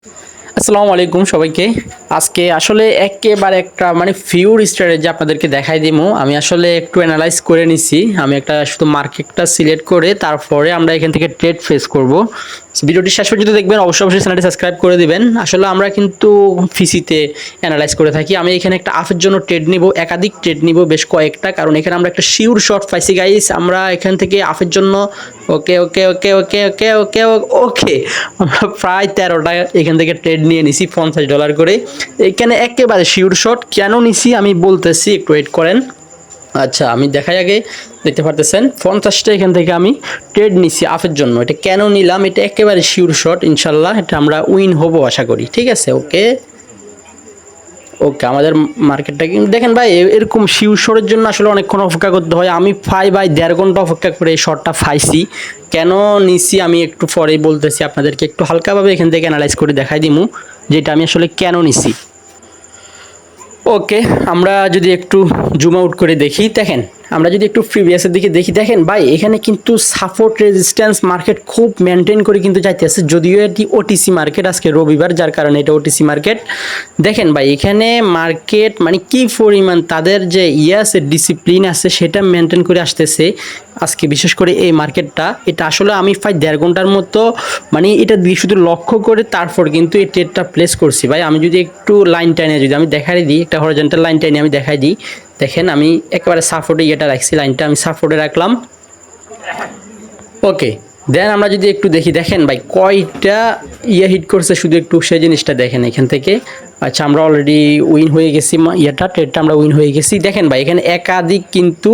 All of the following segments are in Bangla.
আসসালামু আলাইকুম সবাইকে। আজকে আসলে একেবারে একটা মানে পিওর স্ট্র্যাটেজি আপনাদেরকে দেখাই দিমু। আমি আসলে একটু এনালাইজ করে নিছি। আমি একটা শুধু মার্কেটটা সিলেক্ট করে তারপরে আমরা এখান থেকে ট্রেড ফেস করব। ভিডিওটি শেষ পর্যন্ত দেখবেন, অবশ্যই চ্যানেলটি সাবস্ক্রাইব করে দিবেন। আসলে আমরা কিন্তু ফিসিতে এনালাইজ করে থাকি। আমি এখানে একটা আফের জন্য ট্রেড নিব, একাধিক ট্রেড নিব বেশ কয়েকটা, কারণ এখানে আমরা একটা শিওর শর্ট পাইছি গাইস। আমরা এখান থেকে আফের জন্য ওকে ওকে ওকে ওকে ওকে ওকে ওকে আমরা প্রায় 13টা এখান থেকে ট্রেড নিয়ে নিছি $50 করে। এখানে একেবারে শিওর শট কেন নিছি আমি বলতেছি, একটু ওয়েট করেন। আচ্ছা আমি দেখাই আগে, দেখতে পারতেছেন 50টা এখান থেকে আমি ট্রেড নিছি আফের জন্য। এটা কেন নিলাম, এটা একেবারে শিওর শট, ইনশাল্লাহ এটা আমরা উইন হব আশা করি। ঠিক আছে, ওকে ওকে আমাদের মার্কেটটা কিন্তু দেখেন ভাই, এরকম শিওর শটের জন্য আসলে অনেকক্ষণ অপেক্ষা করতে হয়। আমি প্রায় ভাই 1.5 ঘন্টা অপেক্ষা করে এই শটটা পাইছি। কেন নিছি আমি একটু পরেই বলতেছি আপনাদেরকে, একটু হালকাভাবে এখান থেকে অ্যানালাইজ করে দেখাই দিমু যেটা আমি আসলে কেন নিছি। ওকে, আমরা যদি একটু জুম আউট করে দেখি, দেখেন আমরা যদি একটু প্রিভিয়াসের দিকে দেখি, দেখেন ভাই এখানে কিন্তু সাপোর্ট রেজিস্ট্যান্স মার্কেট খুব মেনটেন করে কিন্তু যাইতেছে। যদিও এটি ওটিসি মার্কেট, আজকে রবিবার যার কারণে এটা ওটিসি মার্কেট। দেখেন ভাই এখানে মার্কেট মানে কি পরিমাণ তাদের যে আছে ডিসিপ্লিন আছে সেটা মেনটেন করে আসতেছে। আজকে বিশেষ করে এই মার্কেটটা, এটা আসলে আমি প্রায় 1.5 ঘন্টার মতো মানে এটা দিয়ে শুধু লক্ষ্য করে তারপর কিন্তু এই ট্রেডটা প্লেস করছি। ভাই আমি যদি একটু লাইন টাইনে যদি আমি দেখাই দিই, একটা হরিজন্টাল লাইন টাইনে আমি দেখাই দিই, দেখেন আমি একেবারে সাপোর্টে ইয়েটা রাখছি, লাইনটা আমি সাপোর্টে রাখলাম। ওকে, দেন আমরা যদি একটু দেখি, দেখেন ভাই কয়টা হিট করছে, শুধু একটু সেই জিনিসটা দেখেন এখান থেকে। আচ্ছা আমরা অলরেডি উইন হয়ে গেছি, ট্রেডটা আমরা উইন হয়ে গেছি। দেখেন ভাই এখানে একাধিক কিন্তু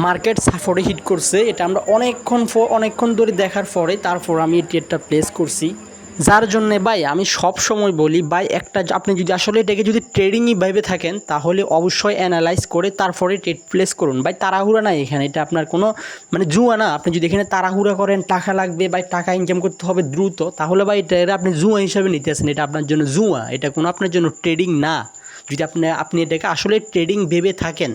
মার্কেট সাপোর্টে হিট করছে, এটা আমরা অনেকক্ষণ ধরে দেখার পরে তারপর আমি এই ট্রেডটা প্লেস করছি। যার জন্যে ভাই আমি সব সময় বলি ভাই, একটা আপনি যদি আসলে এটাকে যদি ট্রেডিংই ভেবে থাকেন তাহলে অবশ্যই অ্যানালাইজ করে তারপরে ট্রেড প্লেস করুন। ভাই তাড়াহুড়া না, এখানে এটা আপনার কোনো মানে জুয়া না। আপনি যদি এখানে তাড়াহুড়া করেন, টাকা লাগবে ভাই, টাকা ইনকাম করতে হবে দ্রুত, তাহলে ভাই এটা আপনি জুয়া হিসাবে নিতেছেন। এটা আপনার জন্য জুয়া, এটা কোনো আপনার জন্য ট্রেডিং না। যদি আপনি এটাকে আসলে ট্রেডিং ভেবে থাকেন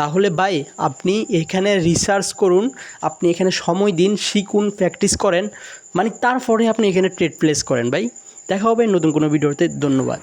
তাহলে ভাই আপনি এখানে রিসার্চ করুন, আপনি এখানে সময় দিন, শিখুন, প্র্যাকটিস করেন, মানে তারপরে আপনি এখানে ট্রেড প্লেস করেন। ভাই দেখা হবে নতুন কোনো ভিডিওতে, ধন্যবাদ।